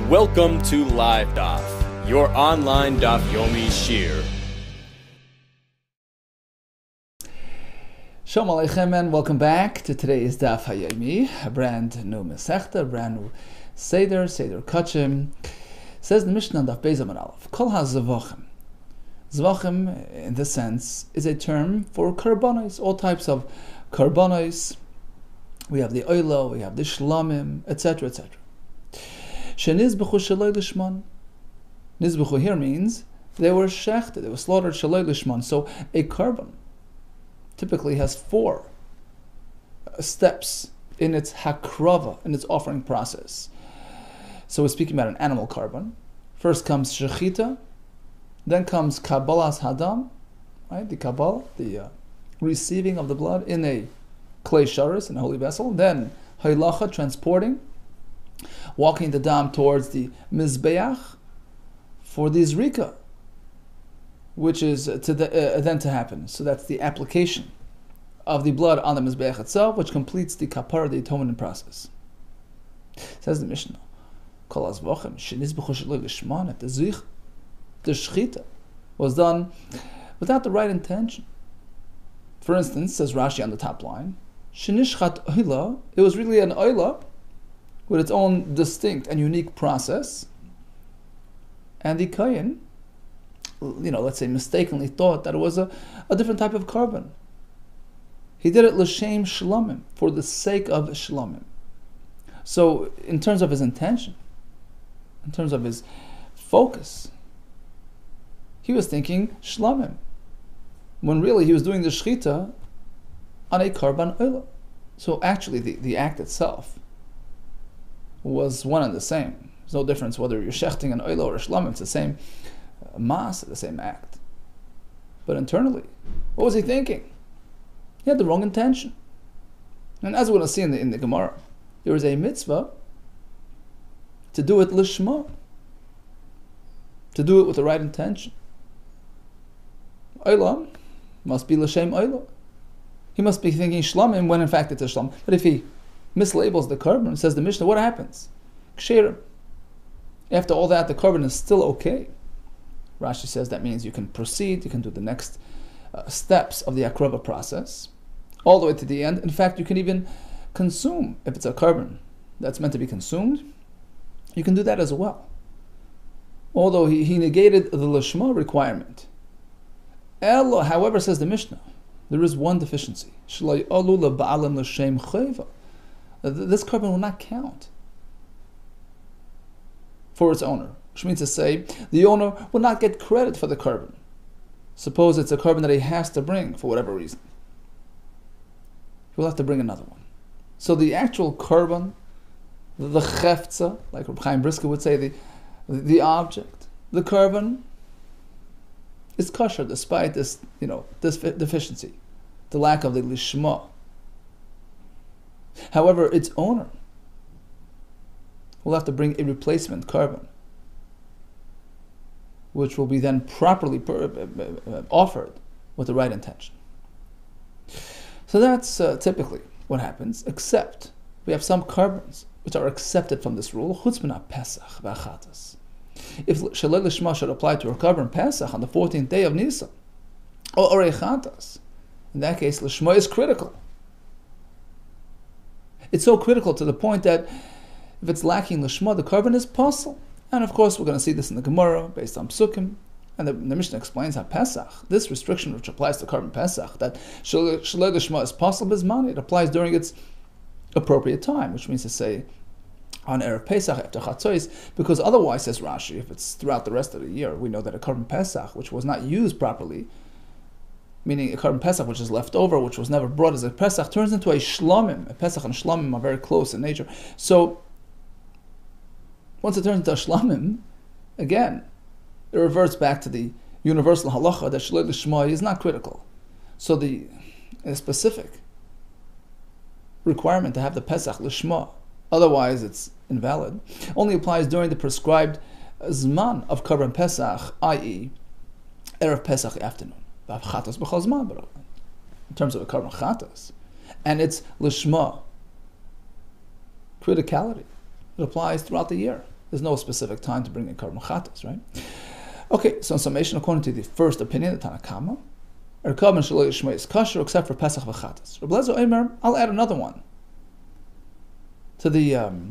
Welcome to LiveDaf, your online Daf Yomi Shir. Shalom Aleichem and welcome back to today's Daf Hayomi, a brand new Masechta, a brand new Seder Kachim. Says the Mishnah on Daf Beis Amud Aleph, Kol ha-Zevachim. Zevachim, in this sense, is a term for karbanos, all types of karbanos. We have the oila, we have the shlamim, etc., etc. Shenizbechu shaloi lishman. Nizbechu here means they were shechted, they were slaughtered shaloi lishman. So a karban typically has 4 steps in its hakrava, in its offering process. So we're speaking about an animal karban. First comes shechita, then comes kabbalas hadam, right? The kabbalah, the receiving of the blood in a clay sharis, in a holy vessel. Then haylacha, transporting, walking the dam towards the mizbeach for the zrika, which is then to happen. So that's the application of the blood on the mizbeach itself, which completes the kapara, the atonement process. Says the Mishnah, Kol ha-Zevachim shenizbechu shaloi lishman, the shechita was done without the right intention. For instance, says Rashi on the top line, shenishchat oila, it was really an oila with its own distinct and unique process, and the kohen, let's say mistakenly thought that it was a different type of carbon. He did it l'shem shlamim, for the sake of shlamim. So in terms of his intention, in terms of his focus, he was thinking shlamim, when really he was doing the shechita on a karban oila. So actually the act itself was one and the same. There's no difference whether you're shechting an oila or a shlamim, it's the same mass, the same act. But internally, what was he thinking? He had the wrong intention. And as we're going to see in the Gemara, there is a mitzvah to do it lishma, to do it with the right intention. Oila must be l'shem oila. He must be thinking shlamim when in fact it's a shlam. But if he mislabels the carbon, says the Mishnah, what happens? Ksherim. After all that, the carbon is still okay. Rashi says that means you can proceed, you can do the next steps of the akrava process, all the way to the end. In fact, you can even consume, if it's a carbon that's meant to be consumed, you can do that as well. Although he negated the lishma requirement. However, says the Mishnah, there is one deficiency. This carbon will not count for its owner, which means to say the owner will not get credit for the carbon. Suppose it's a carbon that he has to bring for whatever reason. He will have to bring another one. So the actual carbon, the cheftza, like Reb Chaim Brisker would say, the object, the carbon, is kosher despite this deficiency, the lack of the lishma. However, its owner will have to bring a replacement carbon, which will be then properly offered with the right intention. So that's typically what happens, except we have some carbons which are accepted from this rule, chutz min ha-Pesach v'achatas. If shaloi lishma should apply to a carbon Pesach on the 14th day of Nisan, or echatas, in that case, lishma is critical. It's so critical to the point that if it's lacking lishma, the carbon is pasul. And of course, we're going to see this in the Gemara based on Psukim. And the Mishnah explains how Pesach, this restriction which applies to carbon Pesach, that shaloi lishma is pasul bizmani, it applies during its appropriate time, which means to say on Erev Pesach after Chatzos, because otherwise, says Rashi, if it's throughout the rest of the year, we know that a carbon Pesach, which was not used properly, meaning a carbon Pesach which is left over, which was never brought as a Pesach, turns into a shlamim. A Pesach and shlamim are very close in nature. So once it turns into a shlamim, again, it reverts back to the universal halacha that shaloi lishma is not critical. So the specific requirement to have the Pesach lishma, otherwise it's invalid, only applies during the prescribed zman of carbon Pesach, i.e. Erev Pesach afternoon. In terms of a carbon chatas, and its lishma criticality, it applies throughout the year. There's no specific time to bring in Karban Chatas, right? Okay, so in summation, according to the first opinion, the Tanna Kama, Karban Shelo Yishmai is kosher except for Pesach v'Chatas. Reb Lezer Omer, I'll add another one to the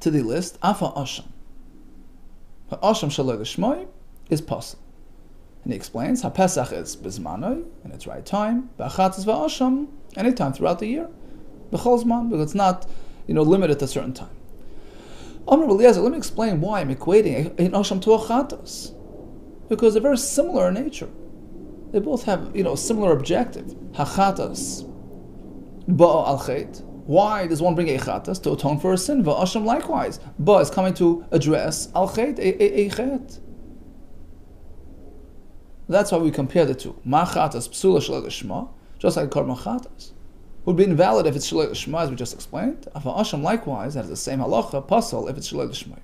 list. Afa Asham. Asham Shelo Yishmai is possible. And he explains, HaPesach is Bizmanoi, in its right time, V'Chatas v'Asham, any time throughout the year, B'chol Zman, because it's not, limited to a certain time. Amar Eliezer, let me explain why I'm equating an Asham to a Chatas. Because they're very similar in nature. They both have, a similar objective. HaChatas, Ba'a al-Chet. Why does one bring a Chatas? To atone for a sin. V'Asham likewise. Ba is coming to address al-Chet, a Chet. That's why we compare the two. Ma Chatas Psula Shelo Lishma, just like Karban Chatas. Would be invalid if it's Shelo Lishma, as we just explained. Afa Asham likewise has the same halacha, pasal if it's Shelo Lishma.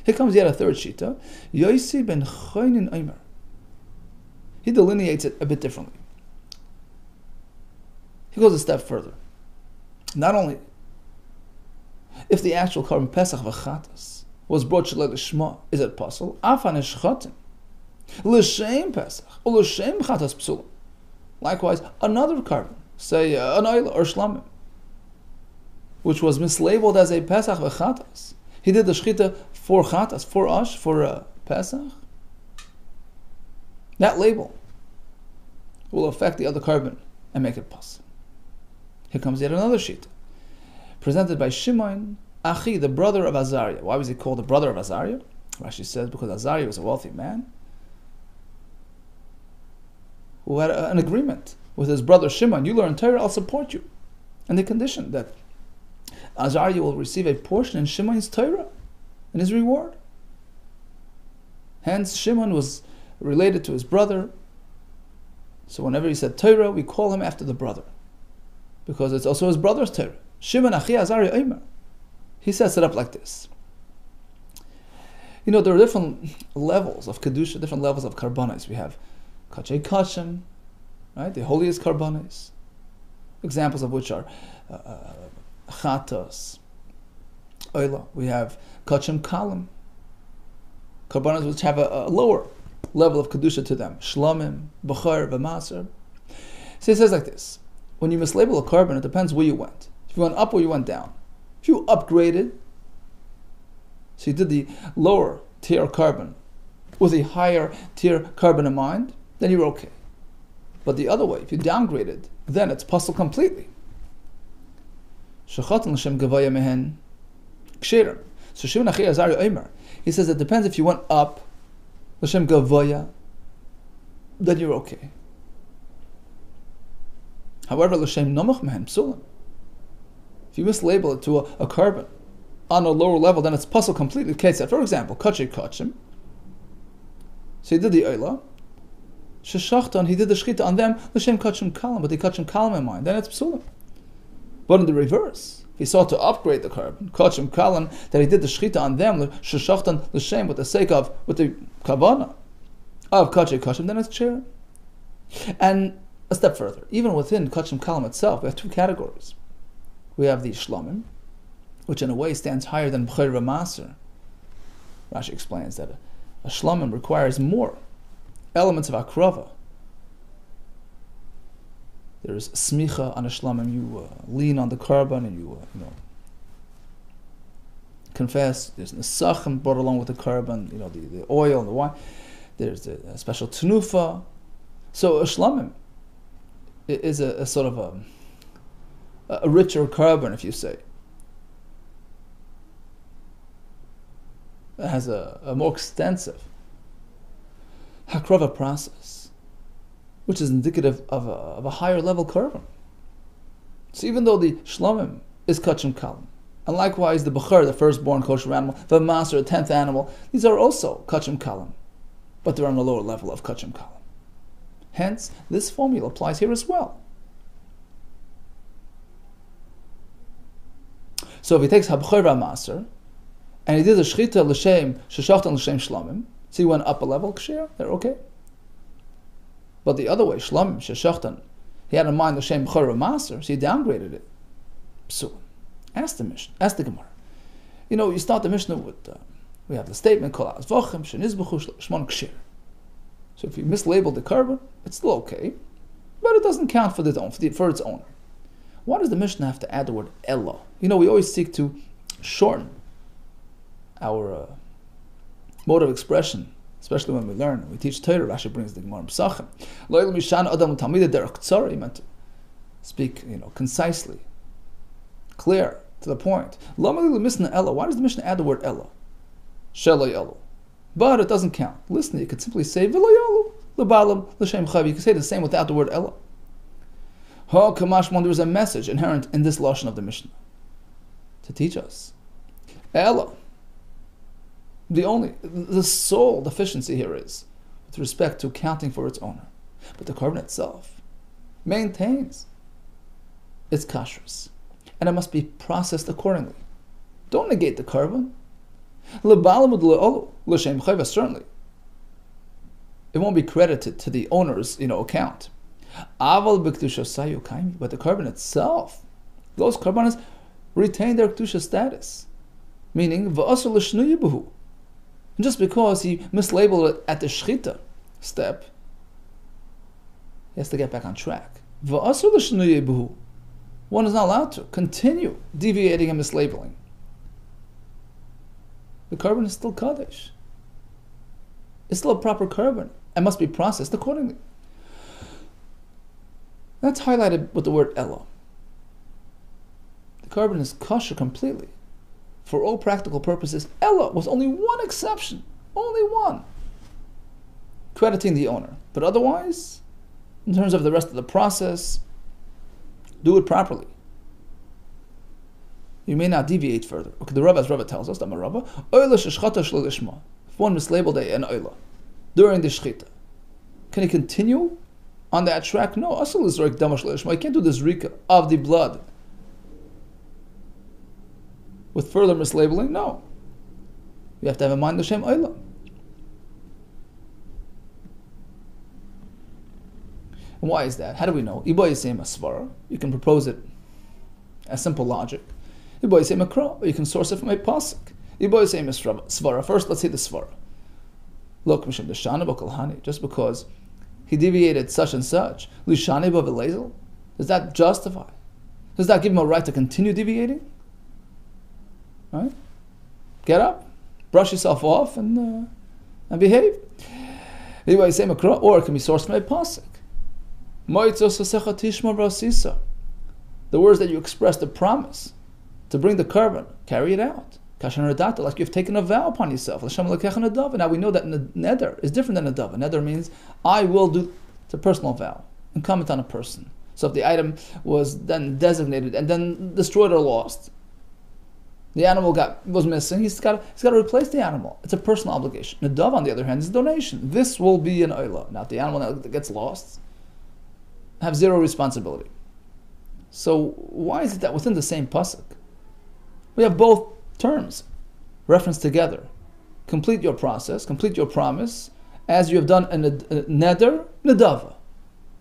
Here comes yet a third shita. Yosi ben Choinin Omer. He delineates it a bit differently. He goes a step further. Not only if the actual Karban Pesach v'Chatas was brought Shelo Lishma, is it pasal? Afa neshchatim. L'shem Pesach, or l'shem Chatas Psula. Likewise, another Karban, say an oil or shlamim, which was mislabeled as a Pesach v'Chatas. He did the shchita for Chatas, for Ash, for Pesach. That label will affect the other Karban and make it possible. Here comes yet another sheet, presented by Shimon, Achi, the brother of Azariah. Why was he called the brother of Azariah? Rashi says because Azariah was a wealthy man who had an agreement with his brother Shimon. You learn Torah, I'll support you. And the condition that Azariah will receive a portion in Shimon's Torah, in his reward. Hence, Shimon was related to his brother. So whenever he said Torah, we call him after the brother, because it's also his brother's Torah. Shimon Achi Azariah Omer. He sets it up like this. There are different levels of Kedusha, different levels of Karbanos. We have Kachay Kachem, right? The holiest Karbanos. Examples of which are Chatas, Oila. We have Kachem Kalim. Karbanos which have a lower level of Kedusha to them. Shlamim, Bechar, V'Maser. So he says like this. When you mislabel a Karban, it depends where you went. If you went up or you went down. If you upgraded, so you did the lower tier Karban with a higher tier Karban in mind, then you're okay. But the other way, if you downgraded, then it's puzzle completely. Shechatan l'shem gavaya mehen ksherim. So Shimon Achi Azariah Omer, he says it depends if you went up l'shem gavaya, then you're okay. However, l'shem nomach mehen psulim. If you mislabel it to a Karban on a lower level, then it's puzzle completely. For example, kachay kachim. So he did the oila. Sheshachtan, he did the shchita on them, l'shem kachim kalam, but the kachim kalam in mind, then it's psulim. But in the reverse, if he sought to upgrade the Karban, kachim kalam, that he did the shchita on them, sheshachtan l'shem, with the kavana of kachay kachim, then it's ksher. And a step further, even within kachim kalam itself, we have two categories. We have the shlamim, which in a way stands higher than b'chayr v'maser. Rashi explains that a shlamim requires more elements of akrava. There's smicha on a shlamim. You lean on the Karban and you confess. There's nesachim brought along with the Karban. The oil and the wine. There's a special tenufa. So a shlamim is a sort of a richer Karban, if you say. It has a more extensive hakrava process, which is indicative of a higher level Karban. So even though the shlamim is kachim kalim, and likewise the bechar, the firstborn kosher animal, the master, the 10th animal, these are also kachim kalim, but they're on a lower level of kachim kalim. Hence, this formula applies here as well. So if he takes habchor v'maser, and he did the shchita l'shem sheshachtan l'shem shlamim, so he went up a level, ksher, they're okay. But the other way, shlamim sheshachtan, he had in mind l'shem b'chor v'maser, so he downgraded it. Psul. Ask the Mishnah, ask the Gemara. You start the Mishnah with We have the statement, Kol Zevachim shenizbechu shmon kshir. So if you mislabel the carbon, it's still okay, but it doesn't count for its owner. Why does the Mishnah have to add the word Ella? We always seek to shorten our mode of expression, especially when we learn. We teach Torah. Rashi brings the Gemara Pesachim. Lo'el mishan adam u'talmid derech tzara. He meant to speak, concisely, clear, to the point. Why does the Mishnah add the word Ella? Shelo Ella. But it doesn't count. Listen, you could simply say V'lo Yalu l'balam l'shem chav. You could say the same without the word Ella. Ho kamashmon. There is a message inherent in this lashon of the Mishnah to teach us. Ella. The sole deficiency here is with respect to counting for its owner. But the carbon itself maintains its kashrus, and it must be processed accordingly. Don't negate the carbon. Certainly, it won't be credited to the owner's account. But the carbon itself, those carbonas retain their kedusha status, meaning just because he mislabeled it at the shchita step, he has to get back on track. One is not allowed to continue deviating and mislabeling. The carbon is still kaddish. It's still a proper carbon and must be processed accordingly. That's highlighted with the word Ella. The carbon is kosher completely. For all practical purposes, Ella was only one exception. Only one. Crediting the owner. But otherwise, in terms of the rest of the process, do it properly. You may not deviate further. Okay, the Rabbah, as Rabbah tells us, if one mislabeled an oila during the shchita, can he continue on that track? No. I can't do this rika of the blood with further mislabeling. No. You have to have in mind the Shem oila. And why is that? How do we know? You can propose it as simple logic. You can source it from a pasuk. First, let's say the svara. Look, just because he deviated such and such, does that justify? Does that give him a right to continue deviating? Right? Get up, brush yourself off, and behave. Or it can be sourced from a pasuk. The words that you express the promise to bring the carbon, carry it out. Like you've taken a vow upon yourself. Now we know that neder is different than a dava. Neder means I will do. It's a personal vow and comment on a person. So if the item was then designated and then destroyed or lost, the animal was missing, he's got to replace the animal. It's a personal obligation. A dove, on the other hand, is a donation. This will be an oila. Now, if the animal that gets lost, have zero responsibility. So why is it that within the same pasuk, we have both terms referenced together? Complete your process, complete your promise, as you have done a neder, nedava.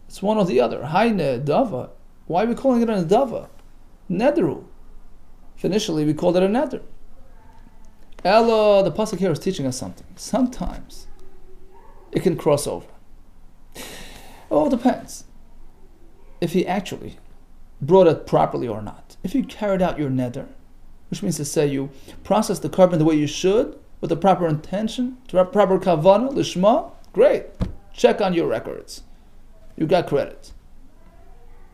It's one or the other. Hi nedava. Why are we calling it a nedava? Nederu. Initially, we called it a neder. Ella, the pasuk here is teaching us something. Sometimes it can cross over. Oh, it depends. If he actually brought it properly or not. If you carried out your neder, which means to say you processed the carbon the way you should, with the proper intention, proper kavanah, lishma, great. Check on your records. You got credit.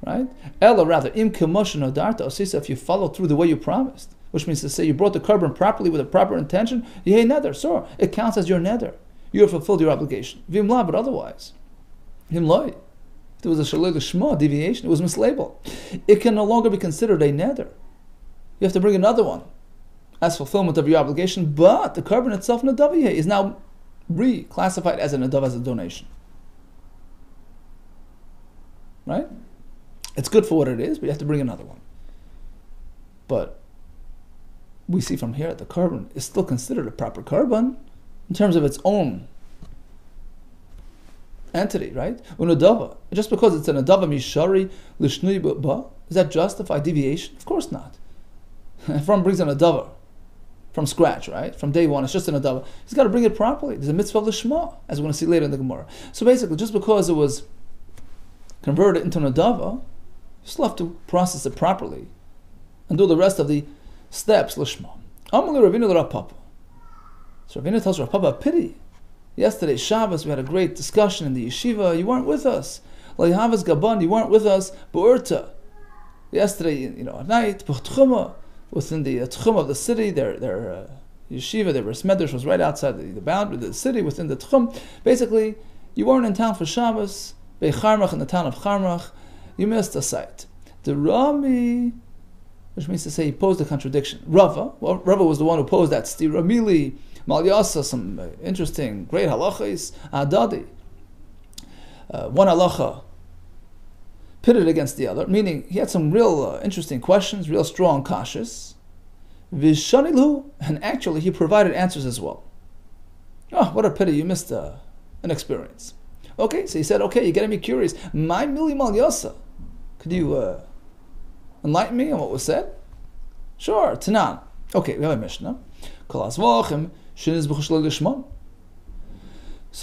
Right? Ella, rather, im kemoshen odarta osisa, if you follow through the way you promised, which means to say you brought the carbon properly with a proper intention, yeh neder, so it counts as your neder. You have fulfilled your obligation. Vimla, but otherwise, himloi. If there was a shalei lishma deviation, it was mislabeled. It can no longer be considered a neder. You have to bring another one as fulfillment of your obligation, but the carbon itself, nadaviyeh, is now reclassified as a nadav, as a donation. Right? It's good for what it is, but you have to bring another one. But we see from here that the carbon is still considered a proper carbon in terms of its own entity, right? Unadava. Just because it's an adava mishari lishnui ba, does that justify deviation? Of course not. If one brings an adava from scratch, right? From day one, it's just an adava. He's got to bring it properly. There's a mitzvah of the Shema, as we're going to see later in the Gemara. So basically, just because it was converted into an adava, you still have to process it properly and do the rest of the steps, l'shma. Amalei Ravina l'Rav Papa. So Ravina tells Rav Papa, pity. Yesterday, Shabbos, we had a great discussion in the yeshiva. You weren't with us. Leihavas Gaban, you weren't with us. Be'urta. Yesterday, at night, within the tchum of the city, their yeshiva, their Medrash was right outside the boundary of the city, within the tchum. Basically, you weren't in town for Shabbos. Be'charmach, in the town of Charmach, you missed a sight. The Rami, which means to say he posed a contradiction. Rava was the one who posed that stira. Mili, Malyasa, some interesting, great halachas. Adadi, one halacha pitted against the other, meaning he had some real interesting questions, real strong kashas. Vishanilu, and actually he provided answers as well. Oh, what a pity, you missed an experience. Okay, so he said, okay, you're getting me curious. My Mili Malyasa, could you enlighten me on what was said? Sure, Tanan. Okay, we have a Mishnah. So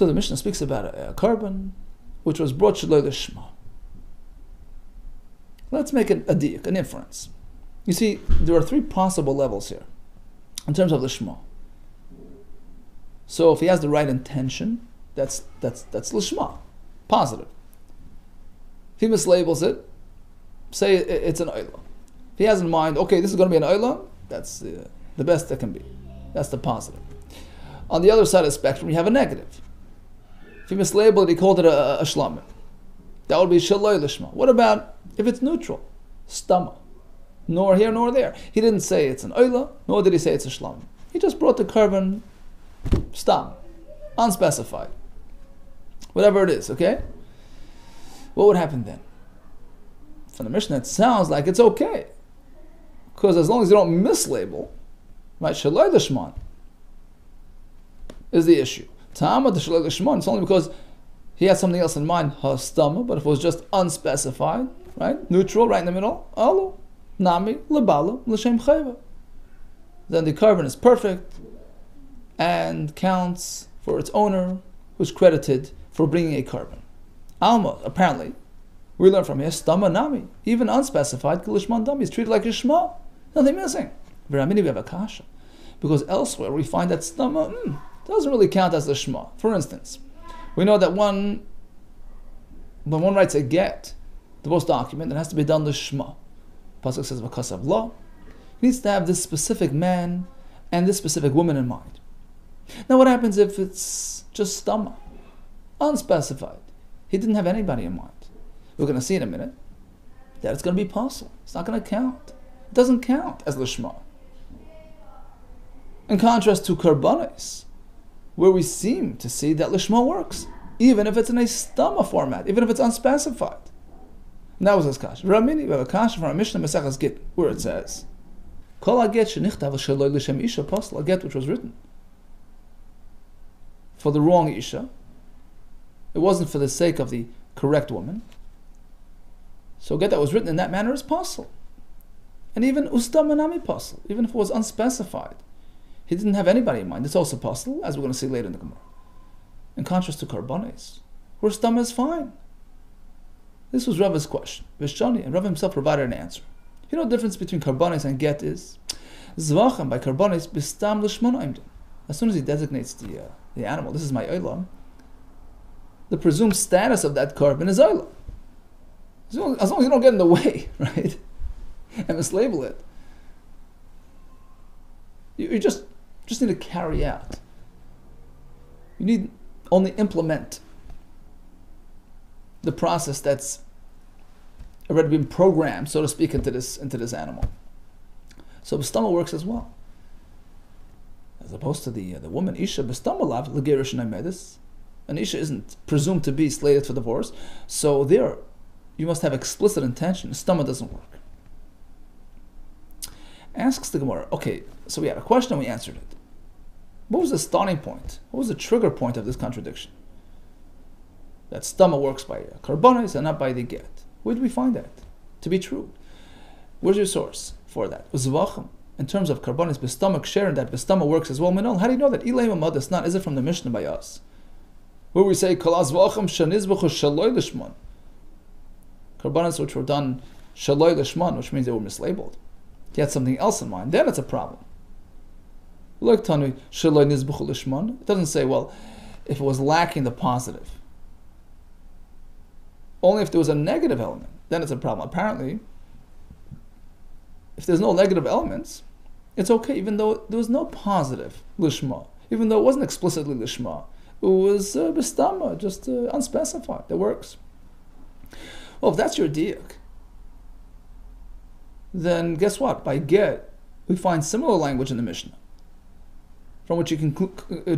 the Mishnah speaks about a carbon which was brought shaloi lishma. Let's make it a diak, an inference. You see, there are three possible levels here in terms of lishma. So if he has the right intention, that's lishma, positive. If he mislabels it, say it's an oila. If he has in mind, okay, this is going to be an oila, that's the best that can be. That's the positive. On the other side of the spectrum, you have a negative. If he mislabeled it, he called it a shlamim. That would be shaloi lishma. What about if it's neutral? Stama. Nor here nor there. He didn't say it's an oila, nor did he say it's a shlamim. He just brought the carbon stam, unspecified. Whatever it is, okay? What would happen then? From the Mishnah, it sounds like it's okay. Because as long as you don't mislabel, right, shaloi lishman is the issue. Ta'amad shaloi lishman, it's only because he had something else in mind, hastama, but if it was just unspecified, right, neutral, right in the middle, alo, nami, lebala, l'shem chayva. Then the carbon is perfect and counts for its owner, who's credited for bringing a carbon. Alma, apparently, we learn from here, stama nami, even unspecified, kilishman dami, is treated like a shma, nothing missing. Veramini, we have a kasha. Because elsewhere we find that stama doesn't really count as the shma. For instance, we know that when one writes a get, divorce document, it has to be done the shma. Pasuk says, v'kasav law. He needs to have this specific man and this specific woman in mind. Now what happens if it's just stama, unspecified? He didn't have anybody in mind. We're going to see in a minute that it's going to be possible. It's not going to count. It doesn't count as lishma. In contrast to karbanis, where we seem to see that lishma works, even if it's in a stama format, even if it's unspecified. And that was his kasha. Ramini, we have a kasha from our Mishnah Maseches Git, where it says, Kol haget shenichtav shaloi l'shem isha posel, a get which was written for the wrong isha. It wasn't for the sake of the correct woman. So a get that was written in that manner is posel. And even ustam manami posel, even if it was unspecified. He didn't have anybody in mind. It's also possible, as we're going to see later in the Gemara. In contrast to karbanis, where stam is fine. This was Rava's question. Vishani, and Rava himself provided an answer. You know the difference between karbanis and get is? Zevachim, by karbanis, bistam l'shmon oimdim. As soon as he designates the animal, this is my oilam, the presumed status of that carbon is oilam. As long as you don't get in the way, right? And mislabel it. You just need to carry out. You need only implement the process that's already been programmed, so to speak, into this animal. So b'stama works as well. As opposed to the woman, isha b'stama lav l'gerish medis. An isha isn't presumed to be slated for divorce, so there you must have explicit intention. Stama doesn't work. Asks the Gemara, okay, so we had a question and we answered it. What was the starting point? What was the trigger point of this contradiction? That stama works by karbonis and not by the get. Where did we find that to be true? Where's your source for that? Zevachim. in terms of karbanis b'stomach sharing that b'stomach works as well. Minol, how do you know that? Ilay mamad is not. Is it from the Mishnah by us, where we say kol Zevachim shenizbechu shaloi lishman, karbanis which were done shaloi lishman, which means they were mislabeled. If you had something else in mind, then it's a problem. Like tanu shaloi nizbechu lishman. It doesn't say, well, if it was lacking the positive. Only if there was a negative element, then it's a problem. Apparently, if there's no negative elements, it's okay, even though there was no positive lishma, even though it wasn't explicitly lishma, it was bistama, just unspecified. That works. Well, if that's your diak, then guess what? By get, we find similar language in the Mishnah, from which you can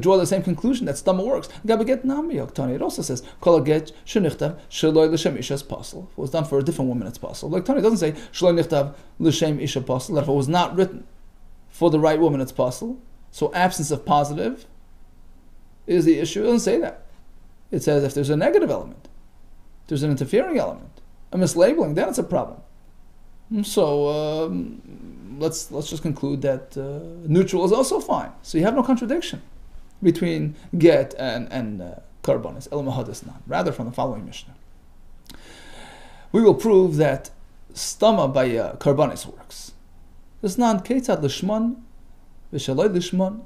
draw the same conclusion that stama works. It also says, Kol get shenichtav shaloi l'shem isha pasal. If it was done for a different woman, it's possible. Like Tani doesn't say shaloi nichtav l'shem isha pasal. That if it was not written for the right woman, it's possible. So absence of positive is the issue. It doesn't say that. It says if there's a negative element, there's an interfering element, a mislabeling, then it's a problem. So let's just conclude that neutral is also fine. So you have no contradiction between get and karbanis. El mahadis nan. Rather, from the following Mishnah, we will prove that stama by karbanis works. This nan ketzad lishman v'shaloi lishman.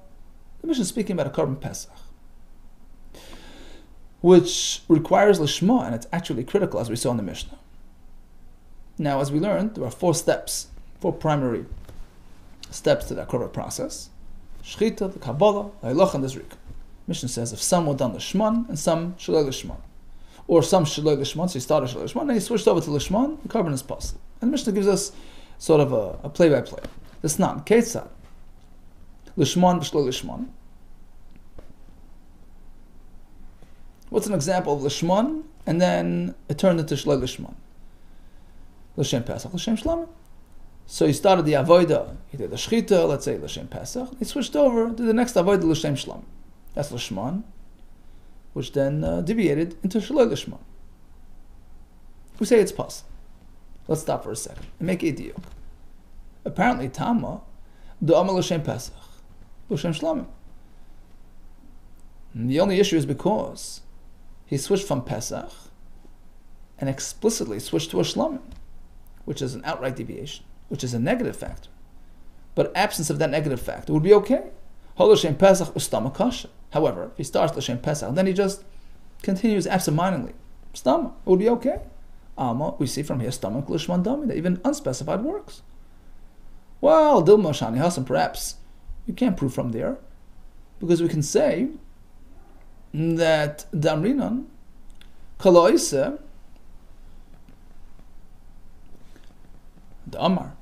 The Mishnah is speaking about a korban pesach, which requires lishma, and it's actually critical, as we saw in the Mishnah. Now, as we learned, there are 4 steps, 4 primary steps to that korban process: shchita, the kabbalah, the halach, and the zrika. Mishnah says if some were done lishman and some shaloi lishman, or some shaloi lishman, so he started shaloi lishman, and he switched over to lishman, the korban is possible. And the Mishnah gives us sort of a play-by-play. This nan ketzad lishman v'shaloi lishman. What's an example of lishman and then it turned into shaloi lishman? L'shem Pesach, L'shem Shlamim. So he started the avodah, he did the shchita, let's say L'shem Pesach, he switched over to the next avodah, L'shem Shlamim. That's Lishman, which then deviated into Shaloi Lishman. We say it's possible. Let's stop for a second and make a deal. Apparently, Tama, Du'ama L'shem Pesach, L'shem Shlamim. The only issue is because he switched from Pesach and explicitly switched to a Shlamim, which is an outright deviation, which is a negative factor. But absence of that negative factor would be okay. L'shem Pesach Ustama Kasha. However, if he starts L'shem Pesach and then he just continues absentmindedly, Stama, it would be okay. Alma, we see from here, stomach Lishman Dami, that even unspecified works. Well, Dilma Shani Hassan, perhaps you can't prove from there, because we can say that Damrinan Kaloise the Amar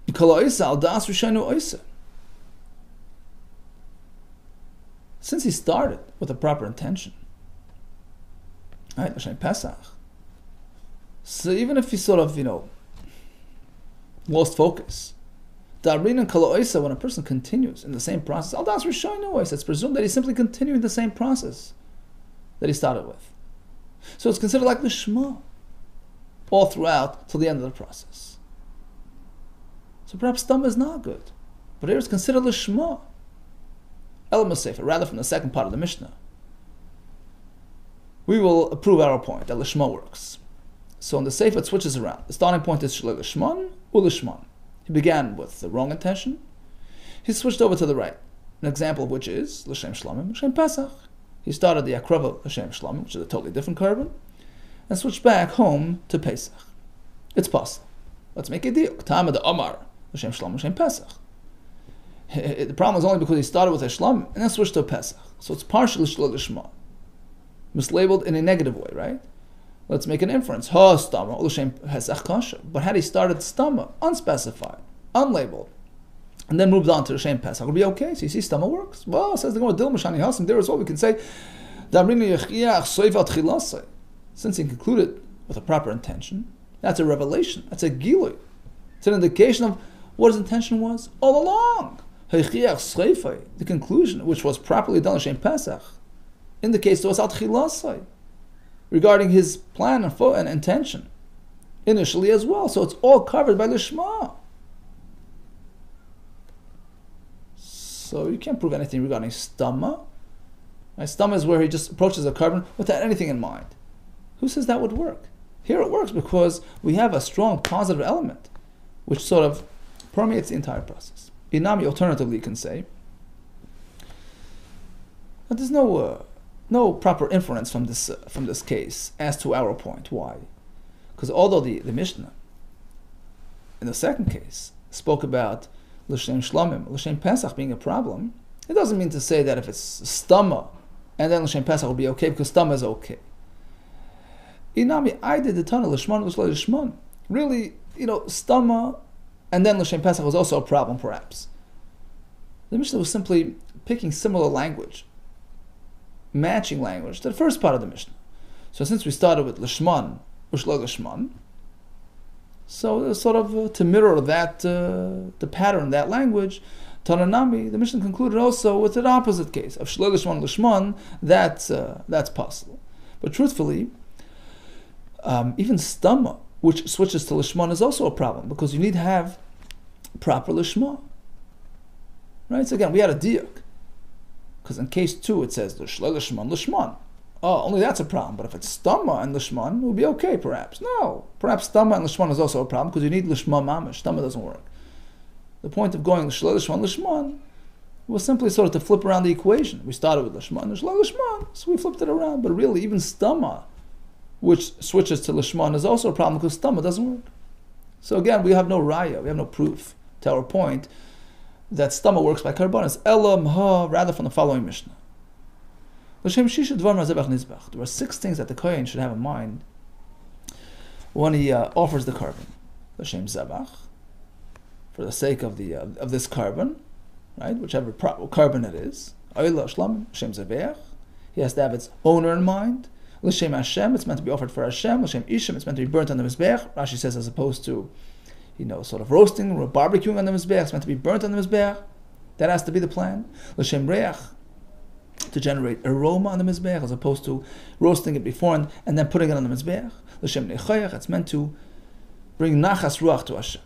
Kaloise al Das Rishanu Oise. Since he started with a proper intention, right, L'shem Pesach, so even if he sort of, lost focus, Darin and Kaloisa, when a person continues in the same process, al Das Rishanu Oise, it's presumed that he's simply continuing the same process that he started with. So it's considered like the Shema all throughout till the end of the process. So perhaps Stama is not good, but here it's considered the Shema. Element Sefer, rather from the second part of the Mishnah, we will prove our point that Lishma works. So in the Sefer it switches around. The starting point is Shaloi Lishman or Lishman. He began with the wrong intention. He switched over to the right. An example of which is L'shem Shlamim, L'shem Pesach. He started the Akrava L'shem Shlamim, which is a totally different korban, and switched back home to Pesach. It's possible. Let's make a deal. Tama the Omar L'shem Shlamim, L'shem Pesach. The problem is only because he started with a Shlam and then switched to a Pesach. So it's partially Shaloi Lishma, mislabeled in a negative way, right? Let's make an inference. Ha Stama L'shem Pesach Kasha. But had he started Stama, unspecified, unlabeled, and then moved on to L'shem Pesach, it would be okay. So you see, Stama works. Well, says the Gemara, Dilma Shani Hasim, there is what we can say. Since he concluded with a proper intention, that's a revelation. That's a gilui. It's an indication of what his intention was all along. The conclusion, which was properly done L'shem Pesach, indicates to us al tchilasai, regarding his plan and intention initially as well. So it's all covered by Lishma. So you can't prove anything regarding stama. Right? Stama is where he just approaches a carbon without anything in mind. Who says that would work? Here it works because we have a strong positive element which sort of permeates the entire process. Inami, alternatively, you can say that there's no proper inference from this case as to our point. Why? Because although the Mishnah in the second case spoke about l'shem shlomim, l'shem pesach being a problem, it doesn't mean to say that if it's stama and then l'shem pesach will be okay because stama is okay. Inami, I did the tunnel l'shman l'shman. Really, stama and then l'shem pesach was also a problem, perhaps. The Mishnah was simply picking similar language, matching language to the first part of the Mishnah. So since we started with l'shman u'shlo l'shman, so it was sort of to mirror that the pattern, that language. Tananami, the Mishnah concluded also with the opposite case of shlo l'shman l'shman. That's possible, but truthfully, even stama, which switches to l'shman, is also a problem because you need to have proper l'shma. Right? So again, we had a diuk because in case 2 it says l'shlo l'shman l'shman. Oh, only that's a problem. But if it's stama and lishman, it will be okay, perhaps. No, perhaps stama and lishman is also a problem because you need lishma mamish. Stama doesn't work. The point of going l'shlo lishman lishman was simply sort of to flip around the equation. We started with lishman, l'shlo lishman, so we flipped it around. But really, even stama, which switches to lishman, is also a problem because stama doesn't work. So again, we have no raya, we have no proof to our point that stama works by karbanis. Elam ha, rather from the following Mishnah. There are 6 things that the kohen should have in mind when he offers the carbon. L'shem zevach, for the sake of this carbon, right? Whichever carbon it is. Oila shlam, l'shem zevach. He has to have its owner in mind. L'shem Hashem, it's meant to be offered for Hashem. L'shem ishim, it's meant to be burnt on the mizbech. Rashi says as opposed to, sort of roasting or barbecuing on the mizbech, it's meant to be burnt on the mizbech. That has to be the plan. L'shem reach, to generate aroma on the mizbeach, as opposed to roasting it before and then putting it on the mizbeach. L'shem nechayach, it's meant to bring nachas ruach to Hashem.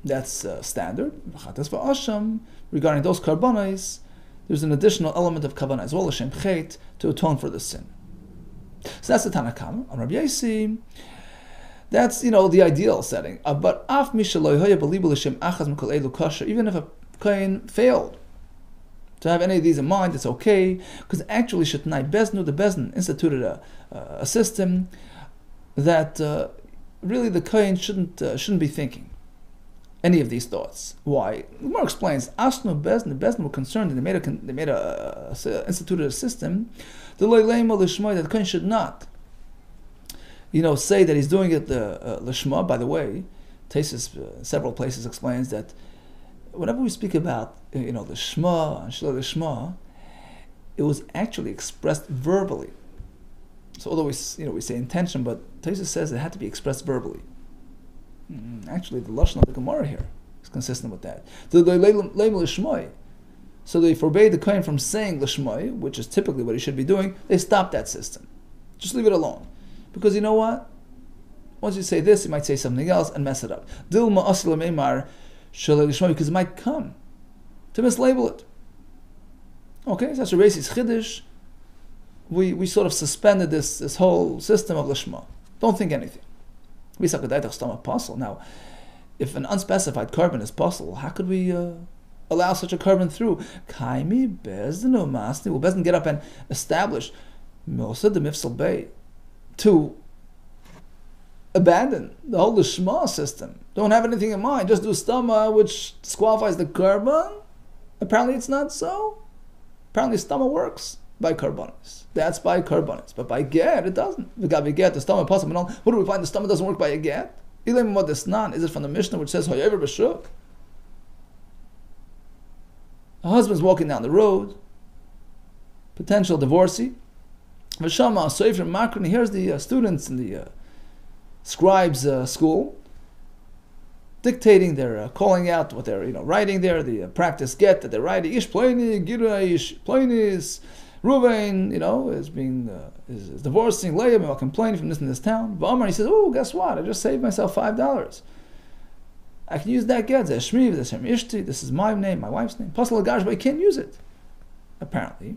That's standard. Regarding those karbanos, there's an additional element of kavanah as well, l'shem chet, to atone for the sin. So that's the Tanakam. On Rabbi Yossi, that's the ideal setting. But af mishaloi hoya belibu l'shem achaz mikol elu kosher, even if a kohen failed to have any of these in mind, it's okay, because actually Shetnai Beznu, the Bezn instituted a system that really the Kohen shouldn't be thinking any of these thoughts. Why? The Gemara explains, Asnu Bezn, the Bezn were concerned, and they instituted a system, the that the Kohen should not, say that he's doing it l'shma. By the way, Taisus several places explains that whenever we speak about the shma and shlo shma, it was actually expressed verbally. So although we say intention, but Taisus says it had to be expressed verbally. Actually, the lashon of the Gemara here is consistent with that. So they forbade the kohen from saying l'shmai, which is typically what he should be doing. They stopped that system. Just leave it alone, because you know what? Once you say this, you might say something else and mess it up. Dilma asila meimar. Because it might come to mislabel it. Okay, so that's a racist chiddush. We sort of suspended this whole system of lishma. Don't think anything. Now, if an unspecified carbon is possible, how could we allow such a carbon through? Kaimi bezdin masni. Will bezdin get up and establish mosa de mifsal bay to abandon the whole lishma system? Don't have anything in mind, just do stama, which disqualifies the carbon? Apparently it's not so. Apparently stama works by carbonis. That's by carbonis. But by get, it doesn't. If it got get, the stama possible. What do we find? The stama doesn't work by a get? Is it from the Mishnah which says, Hoyever b'shuk? A husband's walking down the road, potential divorcee. V'shama, Sefer Makron, here's the students in the scribes school, dictating, they're calling out what they're writing there, the practice get that they're writing. Ish pleni, gira ish plenis, Ruvain, is divorcing Leah, while complaining from this and this town. V'amar, he says, oh, guess what? I just saved myself $5. I can use that get. This is my name, my wife's name. Pasal l'garsh, but I can't use it. Apparently,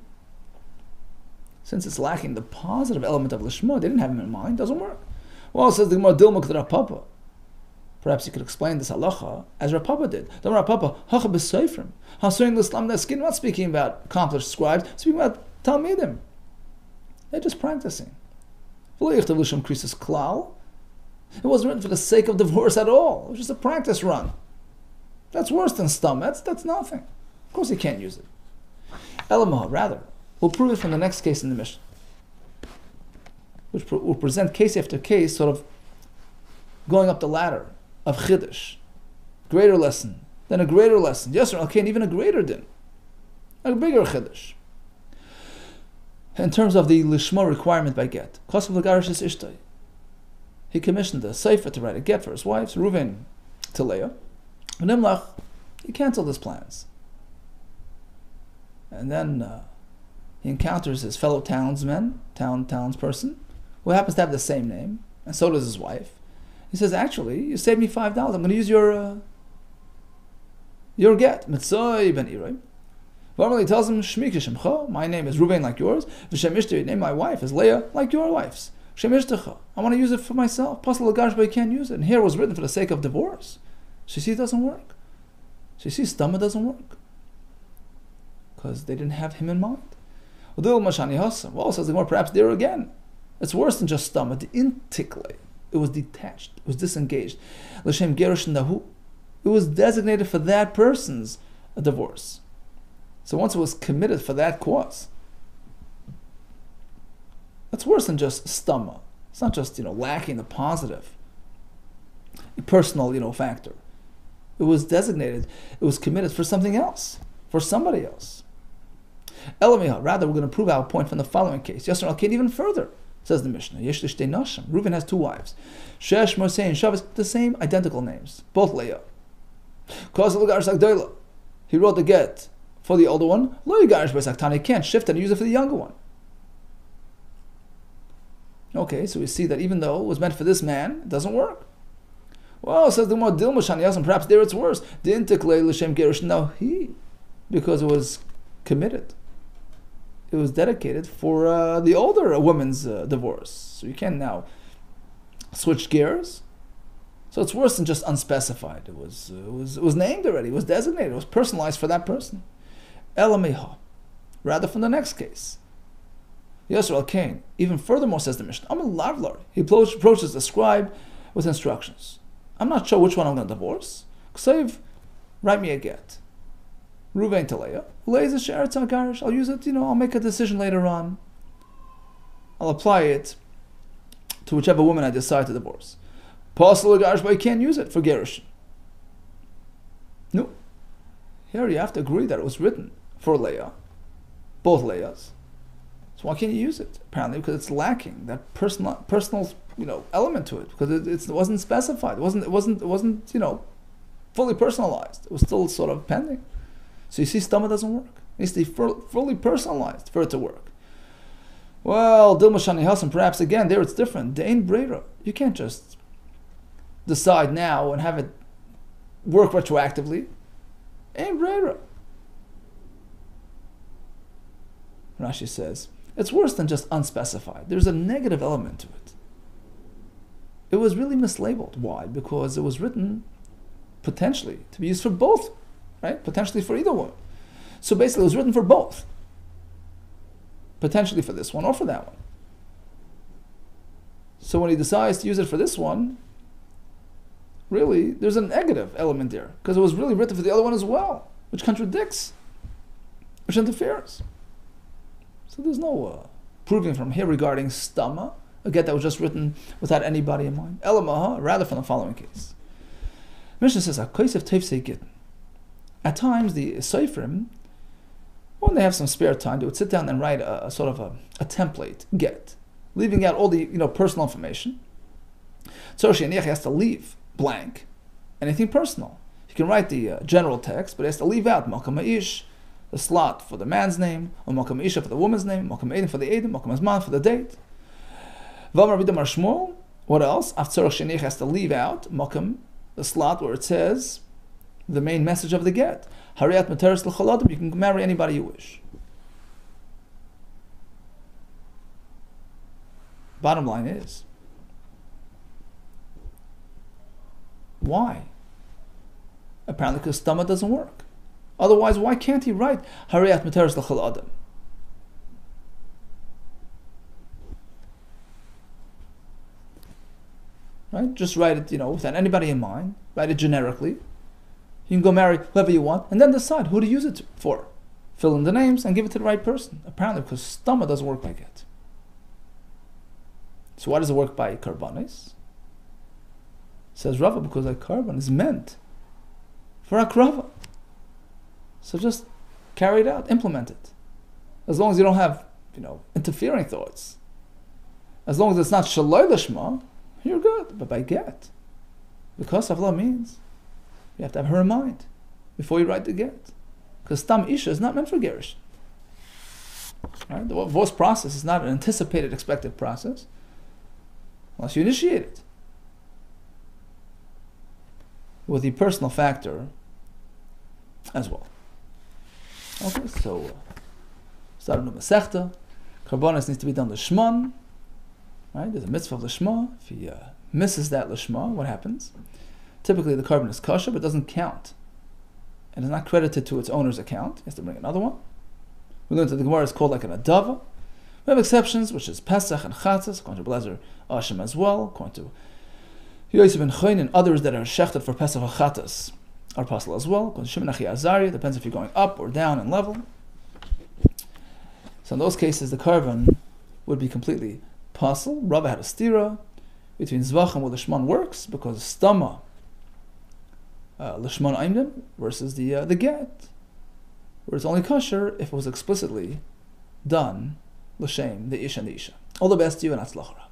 since it's lacking the positive element of lishma, they didn't have him in mind. Doesn't work. Well, says the Gemara Dilma Rav Papa. Perhaps you could explain this halacha as Rav Papa did. The Rav Papa hacha b'seifrim hasurin l'islam daskin. Not speaking about accomplished scribes, speaking about talmidim. They're just practicing. It wasn't written for the sake of divorce at all. It was just a practice run. That's worse than stum. That's nothing. Of course, he can't use it. Elamah, rather, we'll prove it from the next case in the Mishnah, which will present case after case, sort of going up the ladder of chiddush, greater lesson, then a greater lesson. Yes, or okay, and even a greater din, a bigger chiddush. In terms of the lishma requirement by get, kosav l'garish is ishtay. He commissioned the sefer to write a get for his wives, Reuven to Leah. And Nimlach, he canceled his plans. And then he encounters his fellow townsperson, who happens to have the same name, and so does his wife. He says, actually, you saved me $5. I'm going to use your get. Mitzvah ben Iroy. Normally he tells him, Shmi kishemcha, my name is Reuven like yours. V'shem ishti, name my wife is Leah like your wife's. Shem ishtacha, I want to use it for myself. Pasal l'garsh, but I can't use it. And here it was written for the sake of divorce. So you see, it doesn't work. So you see, stomach doesn't work. Because they didn't have him in mind. Well, says the Gemara, perhaps there again. It's worse than just stomach. The intikle, it was detached, it was disengaged. L'shem gerush nahu, it was designated for that person's divorce. So once it was committed for that cause, that's worse than just stomach. It's not just lacking the positive, personal factor. It was designated, it was committed for something else, for somebody else. Elamiha, rather, we're going to prove our point from the following case. Yasser al-Kain even further, says the Mishnah. Yesh lishtei nashim. Reuven has two wives. Shesh, Moshe, and Shabbos, the same identical names, both Leah. He wrote the get for the older one. Lo yigarish b'saktana, he can't shift and use it for the younger one. Okay, so we see that even though it was meant for this man, it doesn't work. Well, says the Gemara, Dilma Shani, perhaps there it's worse. Now because it was committed. It was dedicated for the older woman's divorce. So you can't now switch gears. So it's worse than just unspecified. It was named already. It was designated. It was personalized for that person. Elameha, rather from the next case. Yisrael Cain. Even furthermore, says the Mishnah, I'm a lavlar. He approaches the scribe with instructions. I'm not sure which one I'm going to divorce. Ksev, write me a get. Reuven to Leah. Leah is a sheretz hagarish. I'll use it, I'll make a decision later on. I'll apply it to whichever woman I decide to divorce. Pasal hagarish, but I can't use it for gerushin. No. Here you have to agree that it was written for Leah. Both Leahs. So why can't you use it? Apparently because it's lacking that personal element to it, because it wasn't specified. It wasn't fully personalized. It was still sort of pending. So you see, stomach doesn't work. It needs to be fully personalized for it to work. Well, Dilma Shani Hassan, perhaps again there it's different. De'ein breira. You can't just decide now and have it work retroactively. Ein breira. Rashi says, it's worse than just unspecified. There's a negative element to it. It was really mislabeled. Why? Because it was written potentially to be used for both, right? Potentially for either one. So basically it was written for both. Potentially for this one or for that one. So when he decides to use it for this one, really there's a negative element there, because it was really written for the other one as well, which contradicts, which interferes. So there's no proving from here regarding stama, a get that was just written without anybody in mind. Elamaha, rather from the following case. Mishnah says, at times the Seifrim, when they have some spare time, they would sit down and write a sort of a template, get, leaving out all the personal information. So Sheniach has to leave blank anything personal. He can write the general text, but he has to leave out Makam Ma'ish, the slot for the man's name, or Makam Isha for the woman's name, Makam Edim for the Edim, Makam Azman for the date. V'amar B'damar Shmuel, what else? After Sheniach has to leave out Makam the slot where it says the main message of the get. Hariyat materes l'chol adam, you can marry anybody you wish. Bottom line is, why? Apparently because stama doesn't work. Otherwise, why can't he write Hariyat materes l'chol adam? Right? Just write it, without anybody in mind. Write it generically. You can go marry whoever you want, and then decide who to use it for. Fill in the names and give it to the right person. Apparently, because stama doesn't work by get. So why does it work by karbanis? Says Rava, because a karban is meant for akrava. So just carry it out, implement it. As long as you don't have, interfering thoughts. As long as it's not shaloi lishma, you're good. But by get, because Havla means you have to have her in mind before you write the get. Because Tam Isha is not meant for Gerish. Right? The divorce process is not an anticipated, expected process unless you initiate it. With the personal factor as well. Okay, so start a new Masechta. Karbonis needs to be done l'shman. Right? There's a mitzvah of l'shma. If he misses that l'shma, what happens? Typically the carbon is kosher, but doesn't count. And is not credited to its owner's account. He has to bring another one. We learned that the Gemara is called like an adava. We have exceptions, which is Pesach and Chatzas, according to Blazer Hashem as well, according to Yosef and Choin and others that are shechted for Pesach and Chatzas are possible as well. According to Shimon Achi Azari, depends if you're going up or down in level. So in those cases, the carbon would be completely possible. Rava had a stira between Zevachim where the Shman works, because Stama L'shman Aimdim versus the get, where it's only kosher if it was explicitly done l'shem the ish and the isha. All the best to you and atzlachra.